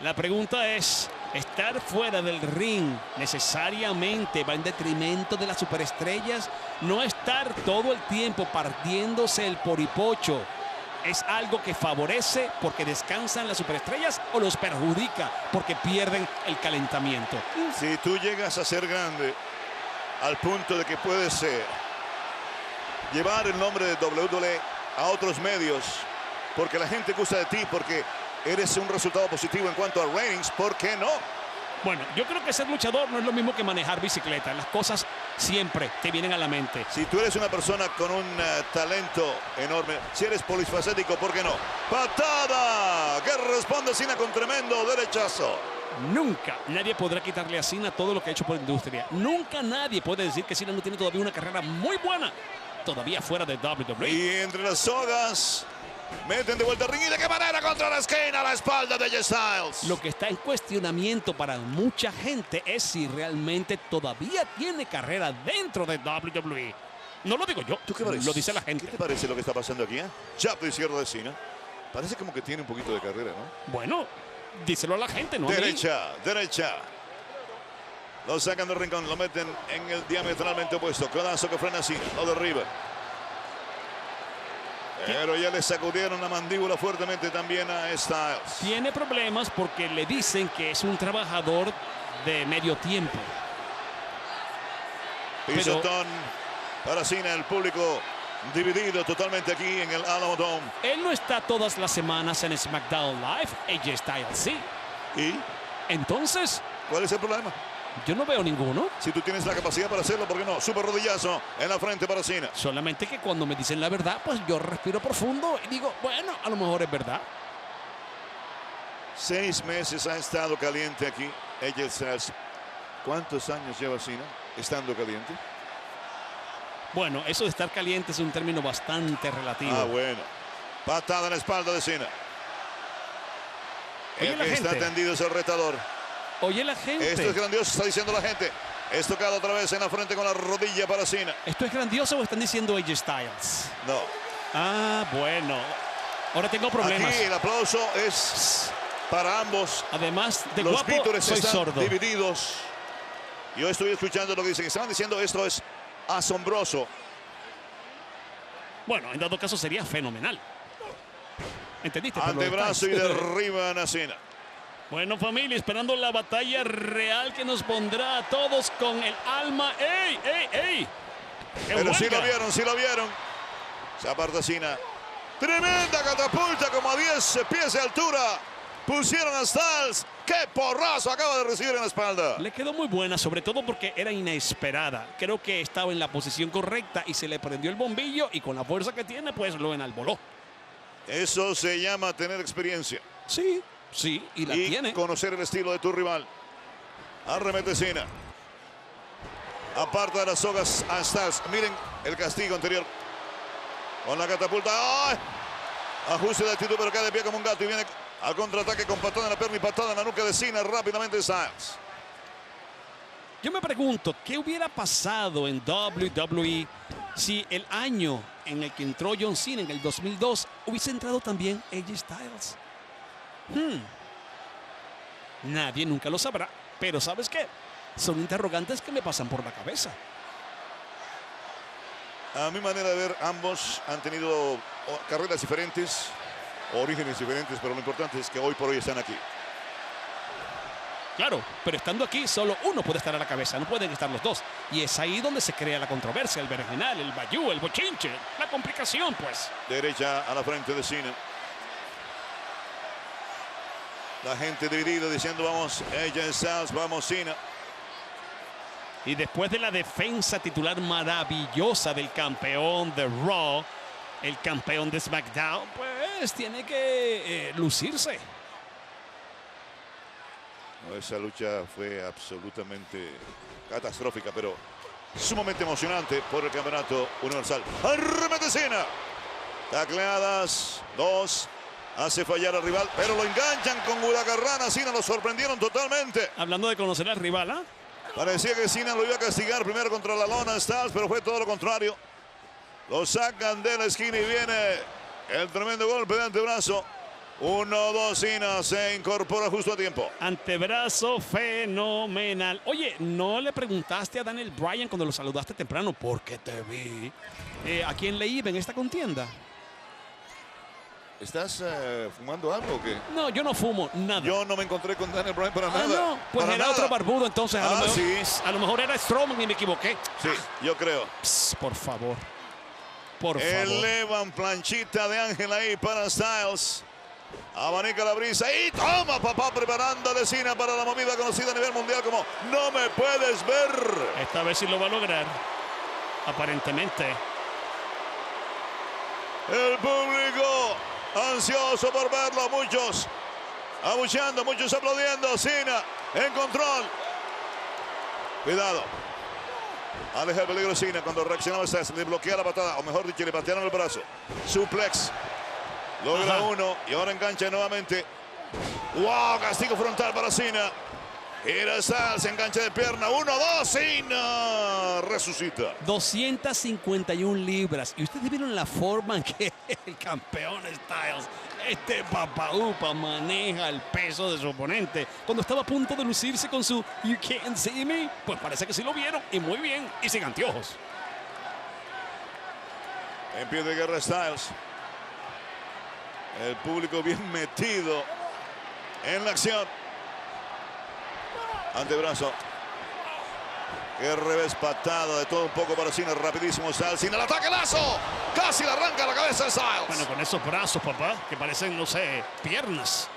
La pregunta es, ¿estar fuera del ring necesariamente va en detrimento de las superestrellas? ¿No estar todo el tiempo partiéndose el poripocho es algo que favorece porque descansan las superestrellas o los perjudica porque pierden el calentamiento? Si tú llegas a ser grande al punto de que puedes llevar el nombre de WWE a otros medios, porque la gente gusta de ti, porque eres un resultado positivo en cuanto a ratings, ¿por qué no? Bueno, yo creo que ser luchador no es lo mismo que manejar bicicleta. Las cosas siempre te vienen a la mente. Si tú eres una persona con un talento enorme, si eres polifacético, ¿por qué no? ¡Patada! Que responde Cena con tremendo derechazo. Nunca nadie podrá quitarle a Cena todo lo que ha hecho por la industria. Nunca nadie puede decir que Cena no tiene todavía una carrera muy buena, todavía fuera de WWE. Y entre las sogas, meten de vuelta al ring y de qué manera contra la esquina, la espalda de AJ Styles. Lo que está en cuestionamiento para mucha gente es si realmente todavía tiene carrera dentro de WWE. No lo digo yo, ¿Tú qué parece? lo dice la gente. ¿Qué te parece lo que está pasando aquí? Jab de izquierda de Cena. Parece como que tiene un poquito de carrera, ¿no? Bueno, díselo a la gente, ¿no? Derecha, derecha. Lo sacan del rincón, lo meten en el diametralmente opuesto. Codazo que frena Cena, lo derriba. Pero ya le sacudieron la mandíbula fuertemente también a Styles. Tiene problemas porque le dicen que es un trabajador de medio tiempo. Pisotón para Cena, el público dividido totalmente aquí en el Alamo Dome. Él no está todas las semanas en SmackDown Live, AJ Styles sí. ¿Y Entonces, cuál es el problema? yo no veo ninguno. Si tú tienes la capacidad para hacerlo, ¿por qué no? Super rodillazo en la frente para Cena. Solamente que cuando me dicen la verdad, pues yo respiro profundo y digo, bueno, a lo mejor es verdad. 6 meses ha estado caliente aquí AJ Styles. ¿Cuántos años lleva Cena estando caliente? Bueno, eso de estar caliente es un término bastante relativo. Ah, bueno. Patada en la espalda de Cena. Oye, El la que está gente. tendido es el retador. Oye, la gente. Esto es grandioso, está diciendo la gente. Es tocado otra vez en la frente con la rodilla para Cena. ¿Esto es grandioso o están diciendo AJ Styles? No. Ah, bueno. Ahora tengo problemas. Aquí el aplauso es para ambos. Además de Los guapo, vítores soy están sordo. divididos. Yo estoy escuchando lo que dicen. Estaban diciendo esto es asombroso. Bueno, en dado caso sería fenomenal. ¿Entendiste? Por lo de Antebrazo y Styles. derriban a Cena. Bueno, familia, esperando la batalla real que nos pondrá a todos con el alma. ¡Ey, ey, ey! ¡Qué Pero sí huelga! lo vieron, sí lo vieron. Se aparta Cena. Tremenda catapulta como a 10 pies de altura. Pusieron a Styles. ¡Qué porrazo acaba de recibir en la espalda! Le quedó muy buena, sobre todo porque era inesperada. Creo que estaba en la posición correcta y se le prendió el bombillo y con la fuerza que tiene, pues lo enalboló. Eso se llama tener experiencia. Sí, sí, y la tiene. Conocer el estilo de tu rival. Arremete Cena. Aparta de las sogas a Styles. Miren el castigo anterior. Con la catapulta. ¡Ay! Ajuste de actitud, pero cae de pie como un gato y viene al contraataque con patada en la pierna y patada en la nuca de Cena rápidamente Styles. Yo me pregunto, ¿qué hubiera pasado en WWE si el año en el que entró John Cena, en el 2002, hubiese entrado también AJ Styles? Nadie nunca lo sabrá, pero ¿sabes qué? Son interrogantes que me pasan por la cabeza. A mi manera de ver, ambos han tenido carreras diferentes, orígenes diferentes, pero lo importante es que hoy por hoy están aquí. Claro, pero estando aquí, solo uno puede estar a la cabeza, no pueden estar los dos. Y es ahí donde se crea la controversia, el berenjenal, el bayú, el bochinche, la complicación, pues. Derecha a la frente de Cena. La gente dividida diciendo vamos AJ Styles, vamos Cena. Y después de la defensa titular maravillosa del campeón de Raw, el campeón de SmackDown, pues tiene que lucirse. Esa lucha fue absolutamente catastrófica, pero sumamente emocionante por el campeonato universal. Arremete Cena. Tacleadas, 2. Hace fallar al rival, pero lo enganchan con Huracarrana. Cena lo sorprendieron totalmente. Hablando de conocer al rival, ¿ah? Parecía que Cena lo iba a castigar primero contra la lona Styles, pero fue todo lo contrario. Lo sacan de la esquina y viene el tremendo golpe de antebrazo 1-2, Cena se incorpora justo a tiempo. Antebrazo fenomenal. Oye, ¿no le preguntaste a Daniel Bryan cuando lo saludaste temprano? Porque te vi. ¿A quién le iba en esta contienda? ¿Estás fumando algo o qué? No, yo no fumo nada. Yo no me encontré con Daniel Bryan para nada. No, pues para era nada. otro barbudo entonces. A lo mejor, sí. a lo mejor era Strowman y me equivoqué. Sí, yo creo. Por favor. Por favor. Elevan planchita de Ángel ahí para Styles. Abanica la brisa y toma, papá, preparando a Cena para la movida conocida a nivel mundial como No Me Puedes Ver. Esta vez sí lo va a lograr. Aparentemente. El público ansioso por verlo, muchos abucheando, muchos aplaudiendo. Cena en control. Cuidado. Aleja el peligro Cena cuando reaccionaba Styles. Le bloquea la patada, o mejor dicho, le patearon el brazo. Suplex. Logra uno y ahora engancha nuevamente. ¡Wow! Castigo frontal para Cena. Gira Styles, engancha de pierna. 1-2, Cena resucita. 251 libras. Y ustedes vieron la forma en que el campeón Styles, este papaupa, maneja el peso de su oponente. Cuando estaba a punto de lucirse con su You Can't See Me, pues parece que sí lo vieron. Y muy bien. Y sin anteojos. En pie de guerra Styles. El público bien metido en la acción. Antebrazo. Qué revés, patada de todo un poco para Cena. Rapidísimo Styles. Cena el ataque, lazo. Casi le arranca la cabeza a Styles. Bueno, con esos brazos, papá, que parecen, no sé, piernas.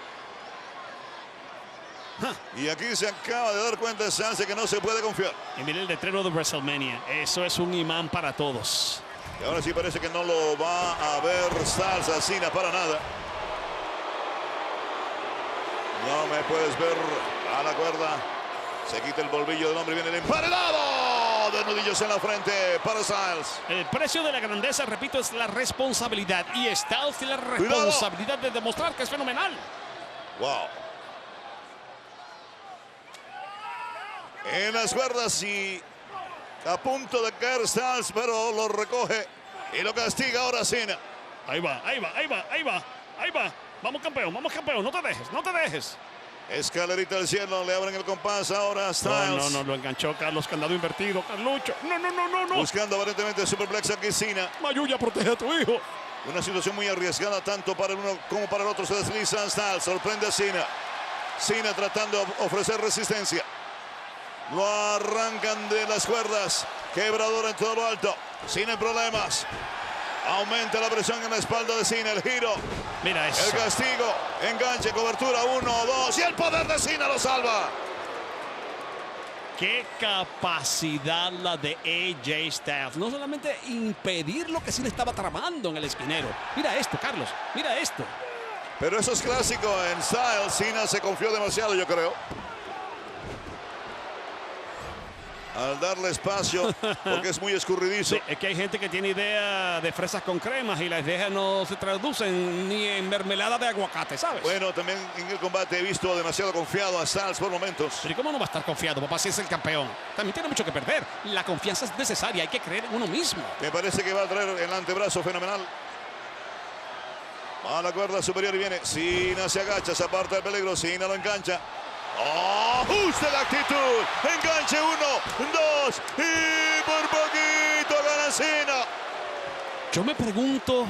Y aquí se acaba de dar cuenta Styles de que no se puede confiar. Y mire el letrero de WrestleMania. Eso es un imán para todos. Y ahora sí parece que no lo va a ver Styles a Cena para nada. No me puedes ver a la cuerda. Se quita el bolvillo del hombre. Viene el emparedado de nudillos en la frente para Styles. El precio de la grandeza, repito, es la responsabilidad. Y Styles tiene la responsabilidad de demostrar que es fenomenal. Wow. En las cuerdas y a punto de caer Styles, pero lo recoge y lo castiga ahora Cena. Ahí va, ahí va, ahí va, ahí va, ahí va. Vamos campeón, no te dejes, no te dejes. Escalerita al cielo, le abren el compás ahora a Styles. No, lo enganchó Carlos, candado invertido, Carlucho. No. Buscando aparentemente superplex aquí Cena. Mayuya, protege a tu hijo. Una situación muy arriesgada tanto para el uno como para el otro. Se desliza Styles, sorprende a Cena. Cena tratando de ofrecer resistencia. Lo arrancan de las cuerdas. Quebrador en todo lo alto. Cena en problemas. Aumenta la presión en la espalda de Cena. El giro. Mira eso. El castigo. Enganche, cobertura. 1, 2. Y el poder de Cena lo salva. Qué capacidad la de AJ Styles. No solamente impedir lo que sí le estaba tramando en el esquinero. Mira esto, Carlos. Mira esto. Pero eso es clásico en Styles. Cena se confió demasiado, yo creo. Al darle espacio, porque es muy escurridizo. Sí, es que hay gente que tiene idea de fresas con cremas y las ideas no se traducen ni en mermelada de aguacate, ¿sabes? Bueno, también en el combate he visto demasiado confiado a Styles por momentos. Pero ¿y cómo no va a estar confiado, papá, si es el campeón? También tiene mucho que perder. La confianza es necesaria, hay que creer en uno mismo. Me parece que va a traer el antebrazo fenomenal. A la cuerda superior y viene. Cena se agacha, se aparta del peligro. Cena lo engancha. ¡Oh! ¡Ajuste la actitud! Enganche 1, 2 y por poquito gana Cena. Yo me pregunto,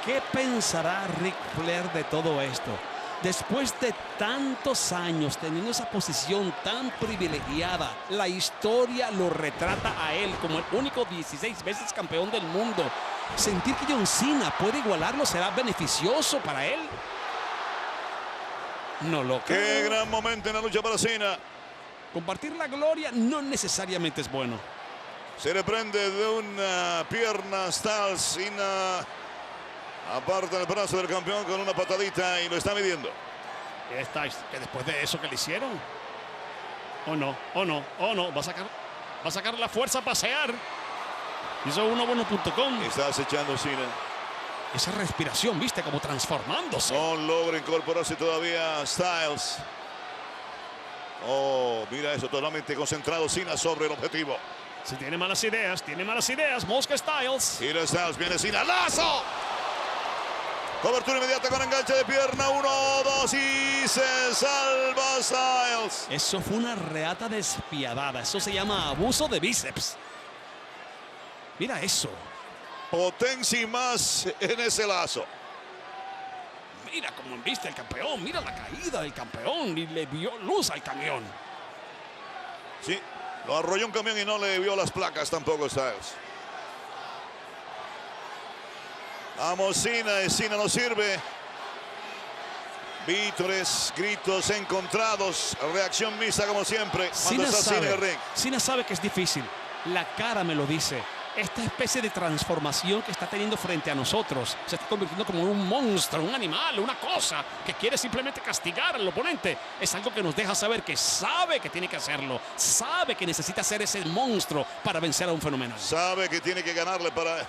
¿qué pensará Ric Flair de todo esto? Después de tantos años teniendo esa posición tan privilegiada, la historia lo retrata a él como el único 16 veces campeón del mundo. Sentir que John Cena puede igualarlo será beneficioso para él. No lo creo. Qué gran momento en la lucha para Cena. Compartir la gloria no necesariamente es bueno. Se le prende de una pierna Styles. Cena aparta el brazo del campeón con una patadita y lo está midiendo. Que después de eso que le hicieron. No. Va a sacar la fuerza a pasear. Hizo unobono.com. Está acechando Cena. Esa respiración, viste, como transformándose. No logra incorporarse todavía Styles. Oh, mira eso, totalmente concentrado Cena sobre el objetivo. Si tiene malas ideas, Mosca Styles. Gira Styles, viene Cena, ¡lazo! Cobertura inmediata con enganche de pierna. 1, 2 y se salva Styles. Eso fue una reata despiadada. Eso se llama abuso de bíceps. Mira eso. Potencia y más en ese lazo. Mira cómo embiste el campeón. Mira la caída del campeón. Y le dio luz al camión. Sí, lo arrolló un camión y no le vio las placas tampoco Styles. Vamos, Cena no sirve. Vítores, gritos encontrados, reacción mixta como siempre. Cena sabe que es difícil. La cara me lo dice. Esta especie de transformación que está teniendo frente a nosotros se está convirtiendo como en un monstruo, un animal, una cosa que quiere simplemente castigar al oponente. Es algo que nos deja saber que sabe que tiene que hacerlo. Sabe que necesita ser ese monstruo para vencer a un fenómeno. Sabe que tiene que ganarle para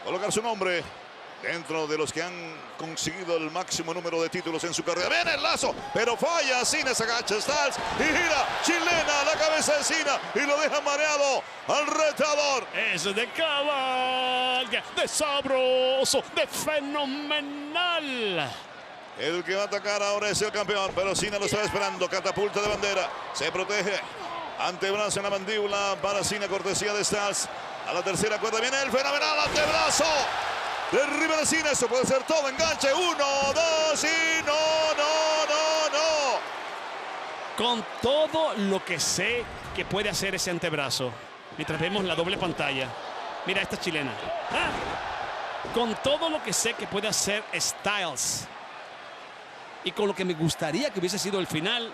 colocar su nombre dentro de los que han conseguido el máximo número de títulos en su carrera. Viene el lazo, pero falla. Cena se agacha Styles y gira chilena a la cabeza de Cena y lo deja mareado al retador. Es de cabalga, de sabroso, de fenomenal. El que va a atacar ahora es el campeón, pero Cena lo está esperando. Catapulta de bandera, se protege. Antebrazo en la mandíbula para Cena, cortesía de Styles. A la tercera cuerda viene el fenomenal antebrazo. Derriba de Cena, eso puede ser todo. Enganche, 1, 2 y no. Con todo lo que sé que puede hacer ese antebrazo, mientras vemos la doble pantalla. Mira esta chilena. Con todo lo que sé que puede hacer Styles y con lo que me gustaría que hubiese sido el final,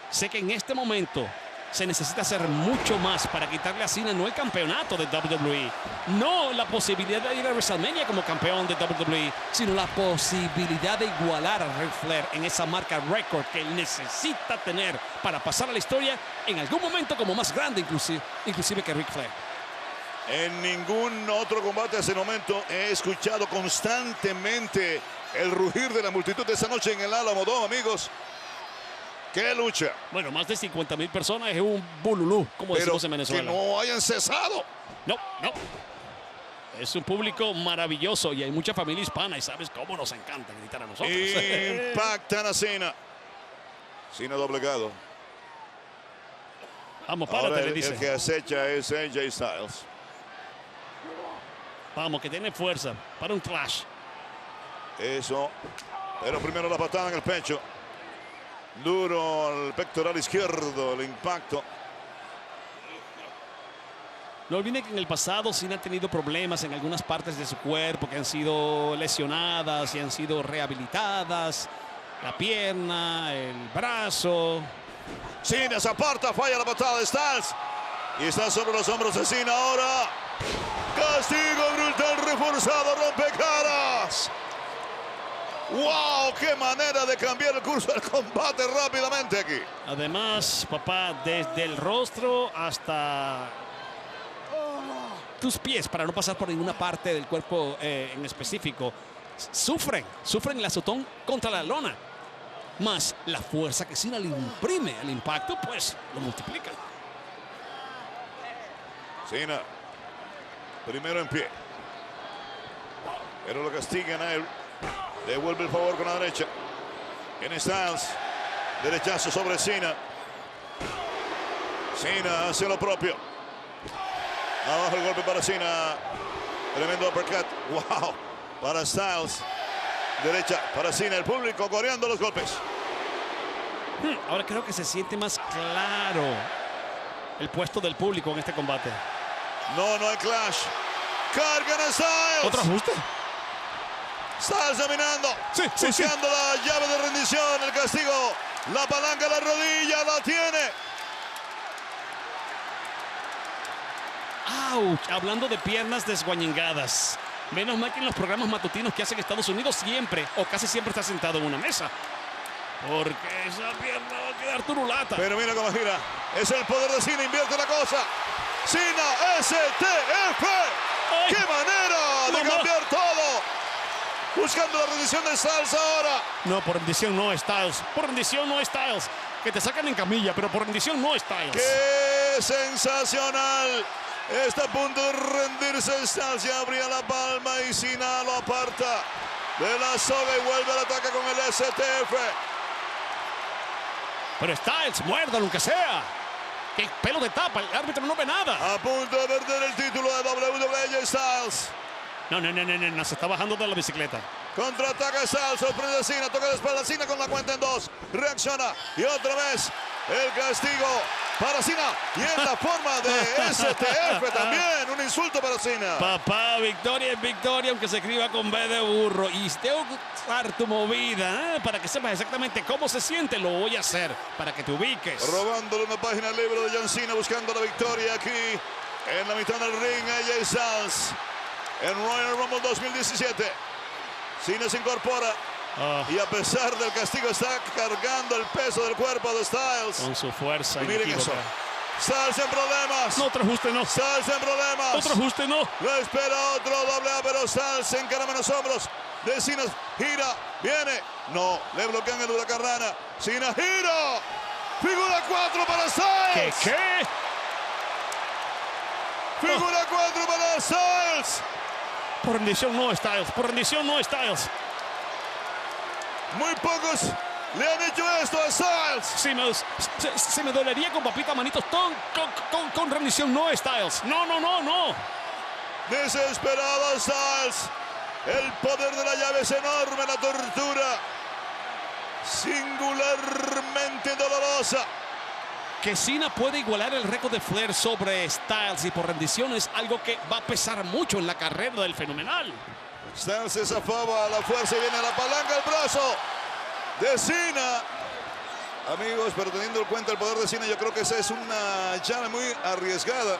sé que en este momento se necesita hacer mucho más para quitarle a Cena no el campeonato de WWE, no la posibilidad de ir a WrestleMania como campeón de WWE, sino la posibilidad de igualar a Ric Flair en esa marca récord que él necesita tener para pasar a la historia en algún momento como más grande inclusive que Ric Flair. En ningún otro combate hasta el momento he escuchado constantemente el rugir de la multitud de esta noche en el Alamo Dome, amigos. ¡Qué lucha! Bueno, más de 50,000 personas es un bululú, como decimos en Venezuela. Que no hayan cesado. No. Es un público maravilloso y hay mucha familia hispana y sabes cómo nos encanta gritar a nosotros. Impactan a Cena. Cena doblegado. Vamos, párate, le dice. El que acecha es AJ Styles. Vamos, que tiene fuerza para un clash. Eso. Pero primero la patada en el pecho. Duro al pectoral izquierdo, el impacto. No olviden que en el pasado Cena ha tenido problemas en algunas partes de su cuerpo que han sido lesionadas y han sido rehabilitadas. La pierna, el brazo. Cena se aparta, falla la patada de Styles. Y está sobre los hombros de Cena ahora. Castigo brutal reforzado, rompecaras. ¡Wow! ¡Qué manera de cambiar el curso del combate rápidamente aquí! Además, papá, desde el rostro hasta tus pies, para no pasar por ninguna parte del cuerpo en específico, sufren el azotón contra la lona. Más la fuerza que Cena le imprime al impacto, pues lo multiplica. Cena, primero en pie. Pero lo castigan a él. Devuelve el favor con la derecha. En Styles. Derechazo sobre Cena. Cena hace lo propio. Abajo el golpe para Cena. Tremendo uppercut. Wow. Para Styles. Derecha para Cena. El público coreando los golpes. Ahora creo que se siente más claro el puesto del público en este combate. No hay clash. Cargan a Styles. ¿Otro ajuste? Styles dominando, buscando la llave de rendición, el castigo, la palanca, la rodilla, la tiene. ¡Auch! Hablando de piernas desguañingadas. Menos mal que en los programas matutinos que hacen Estados Unidos siempre o casi siempre está sentado en una mesa. Porque esa pierna va a quedar turulata. Pero mira cómo gira. Es el poder de Cena, invierte la cosa. Cena STF. ¡Qué manera de cambiar todo! Buscando la rendición de Styles ahora. No, por rendición no Styles. Por rendición no Styles. Que te sacan en camilla, pero por rendición no Styles. ¡Qué sensacional! Está a punto de rendirse Styles. Ya abría la palma y Cena lo aparta. de la soga y vuelve al ataque con el STF. Pero Styles, muérdalo aunque sea. ¡Qué pelo de tapa! El árbitro no ve nada. A punto de perder el título de WWE Styles. No, se está bajando de la bicicleta. Contraataca Styles, sorprende a Cena, toca la espalda Cena con la cuenta en 2. Reacciona y otra vez el castigo para Cena. Y en la forma de STF también, un insulto para Cena. Papá, victoria es victoria, aunque se escriba con B de burro. Y si tengo que usar tu movida, para que sepas exactamente cómo se siente, lo voy a hacer, para que te ubiques. Robándole una página libre de John Cena, buscando la victoria aquí en la mitad del ring. AJ Styles en Royal Rumble 2017. Cena se incorpora y a pesar del castigo está cargando el peso del cuerpo de Styles. Con su fuerza. Y miren eso. Styles en problemas. No, otro ajuste no. Styles en problemas. Otro ajuste no. Lo espera otro AA, pero Styles se encarama en los hombros de Cena. Gira, viene. No, le bloquean el huracarrana. Cena gira. Figura 4 para Styles. ¿Qué? Figura 4 para Styles. Por rendición no, Styles. Por rendición no, Styles. Muy pocos le han hecho esto a Styles. Se me dolería con papita manitos con rendición no, Styles. No. Desesperado Styles. El poder de la llave es enorme, la tortura singularmente dolorosa. Que Cena puede igualar el récord de Flair sobre Styles y por rendición es algo que va a pesar mucho en la carrera del Fenomenal. Styles se zafaba a la fuerza y viene a la palanca el brazo de Cena. Amigos, pero teniendo en cuenta el poder de Cena, yo creo que esa es una llave muy arriesgada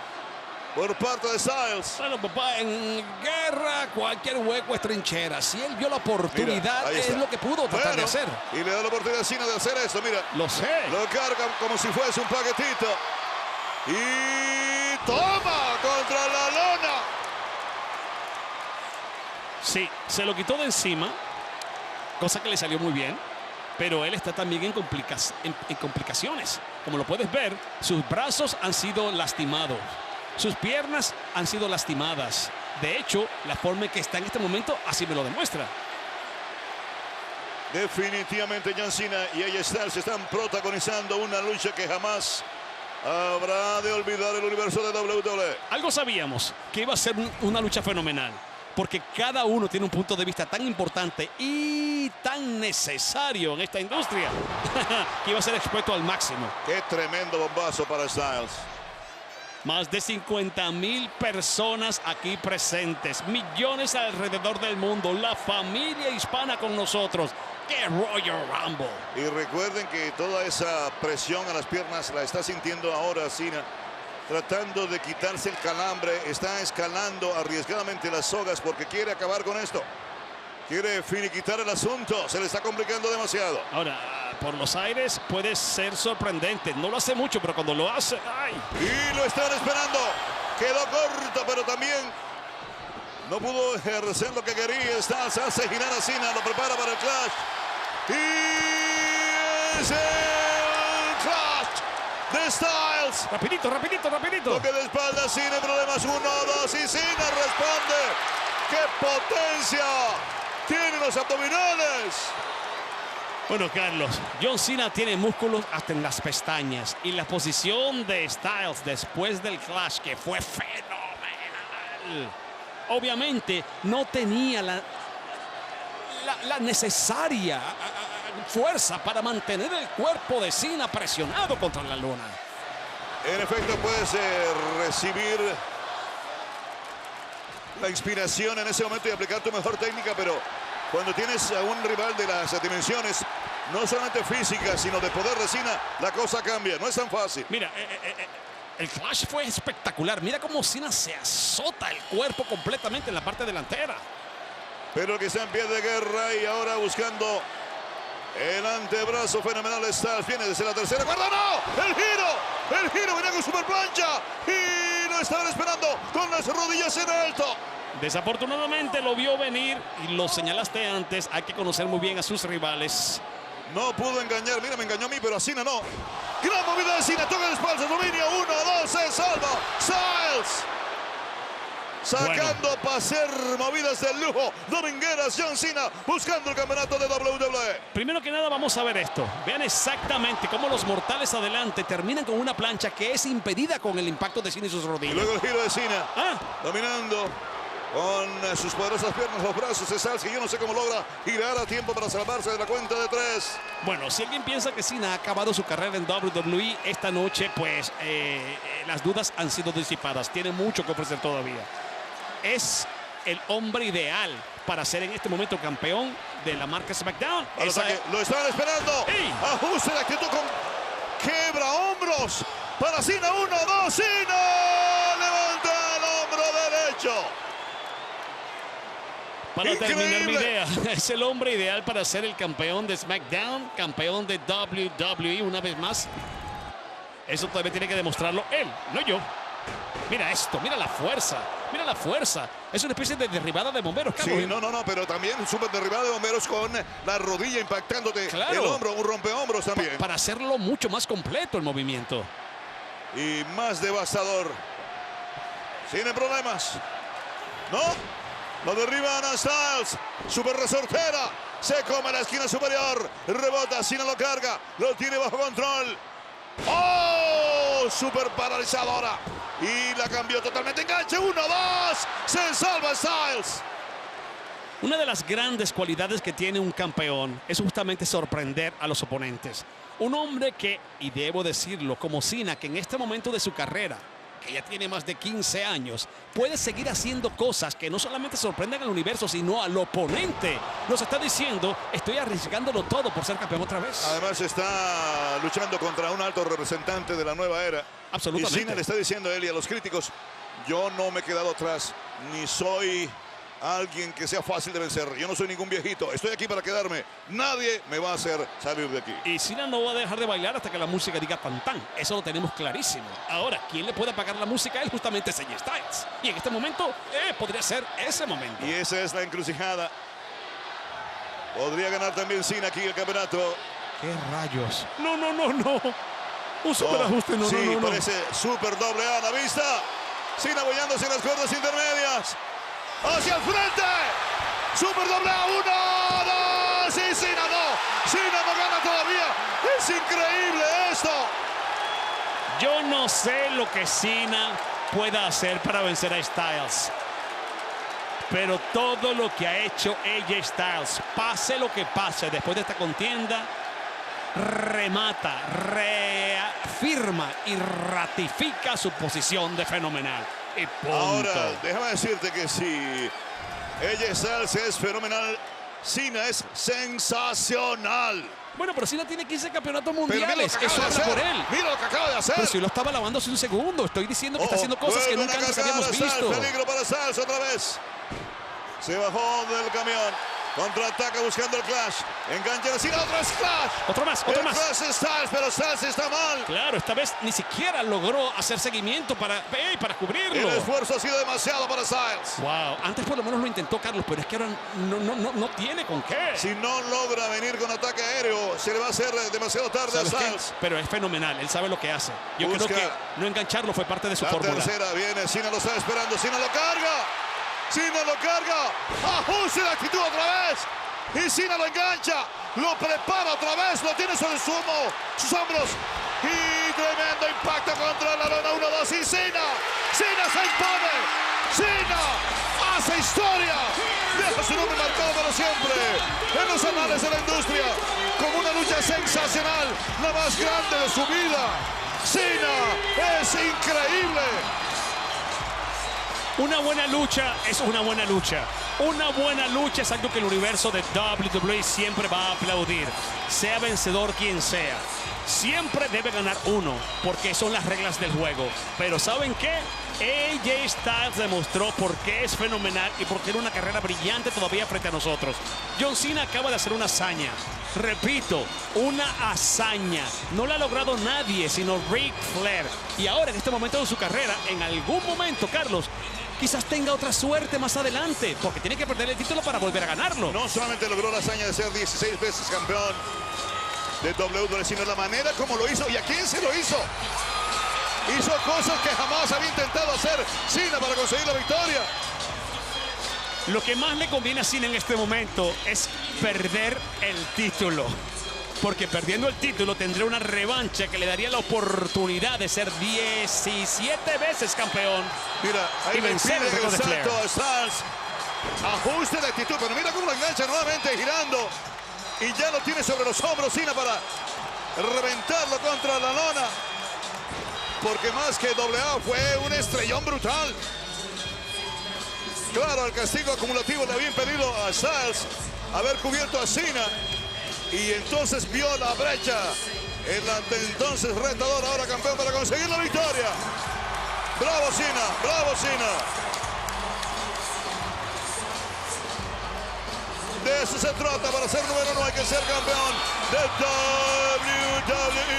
por parte de Styles. Bueno, papá, en guerra cualquier hueco es trinchera. Si él vio la oportunidad, mira, es lo que pudo tratar de hacer. Y le da la oportunidad a Cena de hacer esto, mira. Lo sé. Lo carga como si fuese un paquetito. Y toma contra la lona. Sí, se lo quitó de encima, cosa que le salió muy bien. Pero él está también en complicaciones. Como lo puedes ver, sus brazos han sido lastimados. Sus piernas han sido lastimadas. De hecho, la forma en que está en este momento así me lo demuestra. Definitivamente John Cena y AJ Styles están protagonizando una lucha que jamás habrá de olvidar el universo de WWE. Algo sabíamos, que iba a ser una lucha fenomenal. Porque cada uno tiene un punto de vista tan importante y tan necesario en esta industria que iba a ser expuesto al máximo. Qué tremendo bombazo para Styles. Más de 50,000 personas aquí presentes, millones alrededor del mundo, la familia hispana con nosotros. ¡Qué Royal Rumble! Y recuerden que toda esa presión a las piernas la está sintiendo ahora Cena, tratando de quitarse el calambre, está escalando arriesgadamente las sogas porque quiere acabar con esto. Quiere finiquitar el asunto, se le está complicando demasiado. Ahora, por los aires puede ser sorprendente. No lo hace mucho, pero cuando lo hace, ¡ay! Y lo están esperando. Quedó corto, pero también no pudo ejercer lo que quería. Styles hace girar a Cena, lo prepara para el clash. Y es el clash de Styles. Rapidito. Toque de espalda, Cena, problemas 1, 2 y Cena responde. ¡Qué potencia tienen los abdominales! Bueno, Carlos, John Cena tiene músculos hasta en las pestañas. Y la posición de Styles después del clash, que fue fenomenal. Obviamente no tenía la necesaria fuerza para mantener el cuerpo de Cena presionado contra la lona. En efecto, puedes recibir la inspiración en ese momento y aplicar tu mejor técnica, pero cuando tienes a un rival de las dimensiones, no solamente físicas, sino de poder de Cena, la cosa cambia. No es tan fácil. Mira, el clash fue espectacular. Mira cómo Cena se azota el cuerpo completamente en la parte delantera. Pero que está en pie de guerra y ahora buscando el antebrazo fenomenal. Styles viene desde la tercera cuerda. ¡No! ¡El giro! Venía con super plancha y lo estaban esperando con las rodillas en alto. Desafortunadamente lo vio venir y lo señalaste antes. Hay que conocer muy bien a sus rivales. No pudo engañar. Mira, me engañó a mí, pero a Cena no. Gran movida de Cena. Toca de espalda. Dominio. 1, 2. Se salva. Styles. sacando para hacer movidas del lujo domingueras. John Cena buscando el campeonato de WWE. Primero que nada vamos a ver esto. Vean exactamente cómo los mortales adelante terminan con una plancha que es impedida con el impacto de Cena y sus Y rodillas. luego el giro de Cena, dominando con sus poderosas piernas, los brazos de Styles, que yo no sé cómo logra girar a tiempo para salvarse de la cuenta de 3. Bueno, si alguien piensa que Cena ha acabado su carrera en WWE esta noche, pues las dudas han sido disipadas. Tiene mucho que ofrecer todavía. Es el hombre ideal para ser en este momento campeón de la marca SmackDown. Lo están esperando. ¡Ey! Ajuste de actitud con quebra hombros para Cena. 1, 2, Cena levanta el hombro derecho. Para terminar mi Increíble. idea, es el hombre ideal para ser el campeón de SmackDown, campeón de WWE una vez más. Eso todavía tiene que demostrarlo él, no yo. Mira esto, mira la fuerza, mira la fuerza. Es una especie de derribada de bomberos, Carlos. Sí, no, pero también un super derribada de bomberos con la rodilla impactándote Claro. el hombro, un rompehombros también. Para hacerlo mucho más completo el movimiento. Y más devastador. Tiene problemas. ¿No? Lo derriban a Styles. Super resortera. Se come la esquina superior. Rebota. Cena lo carga. Lo tiene bajo control. ¡Oh! Super paralizadora. Y la cambió totalmente. Enganche. 1, 2. Se salva Styles. Una de las grandes cualidades que tiene un campeón es justamente sorprender a los oponentes. Un hombre que, y debo decirlo, como Cena, que en este momento de su carrera, que ya tiene más de 15 años, puede seguir haciendo cosas que no solamente sorprenden al universo, sino al oponente. Nos está diciendo, estoy arriesgándolo todo por ser campeón otra vez. Además está luchando contra un alto representante de la nueva era. Absolutamente. Y Cena le está diciendo a él y a los críticos, yo no me he quedado atrás, ni soy alguien que sea fácil de vencer. Yo no soy ningún viejito, estoy aquí para quedarme. Nadie me va a hacer salir de aquí. Y Cena no va a dejar de bailar hasta que la música diga tan tan. Eso lo tenemos clarísimo. Ahora, ¿quién le puede apagar la música a él? Justamente es AJ Styles. Y en este momento, podría ser ese momento. Y esa es la encrucijada. Podría ganar también Cena aquí el campeonato. ¿Qué rayos? No. Un super ajuste, no. Parece super doble A a la vista. Cena apoyándose en las cuerdas intermedias. Hacia el frente. Super doble A. 1, 2. Y Cena no. Cena no gana todavía. Es increíble esto. Yo no sé lo que Cena pueda hacer para vencer a Styles. Pero todo lo que ha hecho AJ Styles, pase lo que pase después de esta contienda, remata, reafirma y ratifica su posición de fenomenal. Y punto. Ahora, déjame decirte que si AJ Styles es fenomenal, Cena es sensacional. Bueno, pero Cena tiene 15 campeonatos Pero mira lo mundiales. que Eso acaba de habla hacer. por él. Mira lo que acaba de hacer. Pero si lo estaba lavando hace un segundo. Estoy diciendo que está haciendo cosas que nunca antes habíamos visto. Peligro para Styles otra vez. Se bajó del camión. Contraataca buscando el clash. Engancha Cena, otra vez clash. Otro más. El clash de Styles, pero Styles está mal. Claro, esta vez ni siquiera logró hacer seguimiento para cubrirlo. El esfuerzo ha sido demasiado para Styles. Wow, antes por lo menos lo intentó Carlos, pero es que ahora no tiene con qué. Si no logra venir con ataque aéreo, se le va a hacer demasiado tarde a ¿Sabes qué? Styles. Pero es fenomenal, él sabe lo que hace. Yo creo que no engancharlo fue parte de su La fórmula. tercera viene, Cena lo está esperando, Cena lo carga. Cena lo carga. Ajuste de actitud otra vez. Y Cena lo engancha. Lo prepara otra vez. Lo tiene sobre sus hombros. Y tremendo impacto contra la lona. 1, 2 y Cena. Cena se impone. Cena hace historia. Deja su nombre marcado para siempre en los anales de la industria. Como una lucha sensacional. La más grande de su vida. Cena es increíble. Una buena lucha, eso es una buena lucha. Una buena lucha es algo que el universo de WWE siempre va a aplaudir. Sea vencedor quien sea. Siempre debe ganar uno, porque son las reglas del juego. Pero ¿saben qué? AJ Styles demostró por qué es fenomenal y por qué tiene una carrera brillante todavía frente a nosotros. John Cena acaba de hacer una hazaña. Repito, una hazaña. No la ha logrado nadie, sino Ric Flair. Y ahora, en este momento de su carrera, en algún momento, Carlos, quizás tenga otra suerte más adelante, porque tiene que perder el título para volver a ganarlo. No solamente logró la hazaña de ser 16 veces campeón de WWE, sino la manera como lo hizo y a quién se lo hizo. Hizo cosas que jamás había intentado hacer Cena para conseguir la victoria. Lo que más le conviene a Cena en este momento es perder el título. Porque perdiendo el título tendrá una revancha que le daría la oportunidad de ser 17 veces campeón. Mira, ahí y le vencer pide el récord el de Flair. salto a Styles. Ajuste de actitud, pero mira cómo lo engancha nuevamente girando. Y ya lo tiene sobre los hombros Cena para reventarlo contra la lona. Porque más que AA fue un estrellón brutal. Claro, el castigo acumulativo le había impedido a Styles haber cubierto a Cena. Y entonces vio la brecha. El entonces retador, ahora campeón, para conseguir la victoria. ¡Bravo Cena! ¡Bravo Cena! De eso se trata. Para ser número uno hay que ser campeón de WWE.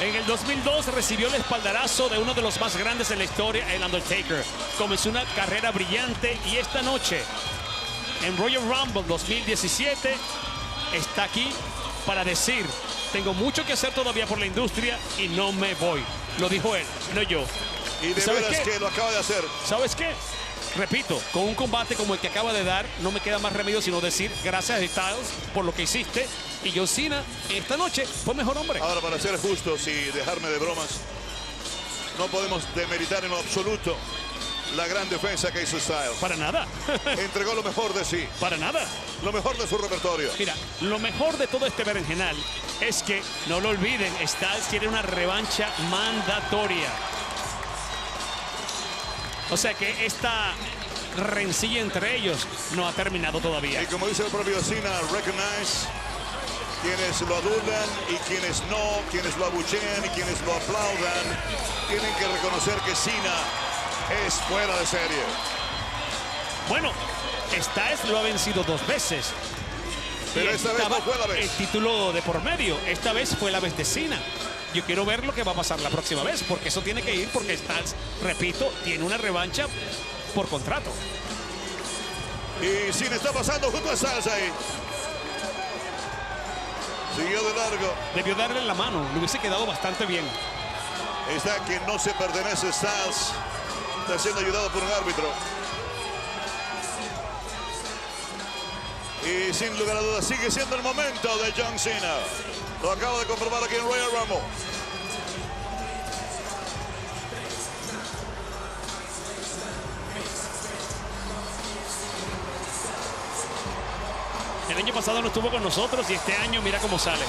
En el 2002 recibió el espaldarazo de uno de los más grandes en la historia, el Undertaker. Comenzó una carrera brillante y esta noche, en Royal Rumble 2017, está aquí para decir: tengo mucho que hacer todavía por la industria y no me voy. Lo dijo él, no yo. Y de ¿Sabes veras qué? que lo acaba de hacer. ¿Sabes qué? Repito, con un combate como el que acaba de dar, no me queda más remedio sino decir gracias a Styles por lo que hiciste. Y John Cena esta noche fue mejor hombre. Ahora, para ser justos y dejarme de bromas, no podemos demeritar en lo absoluto la gran defensa que hizo Styles. Para nada. Entregó lo mejor de sí, Para nada. lo mejor de su repertorio. Mira, lo mejor de todo este berenjenal es que, no lo olviden, Styles quiere una revancha mandatoria. O sea que esta rencilla entre ellos no ha terminado todavía. Y como dice el propio Cena, recognize quienes lo adulan y quienes no, quienes lo abuchean y quienes lo aplaudan, tienen que reconocer que Cena es fuera de serie. Bueno, Styles lo ha vencido 2 veces. Pero Y esta vez no fue la vez. el título de por medio. Esta vez fue la vez de Cena. Yo quiero ver lo que va a pasar la próxima vez, porque eso tiene que ir, porque Styles, repito, tiene una revancha por contrato. Y Cena está pasando junto a Styles ahí. Siguió de largo. Debió darle la mano, le hubiese quedado bastante bien. Está que no se pertenece Styles. Está siendo ayudado por un árbitro. Y sin lugar a dudas sigue siendo el momento de John Cena. Lo acabo de comprobar aquí en Royal Rumble. El año pasado no estuvo con nosotros y este año mira cómo sale.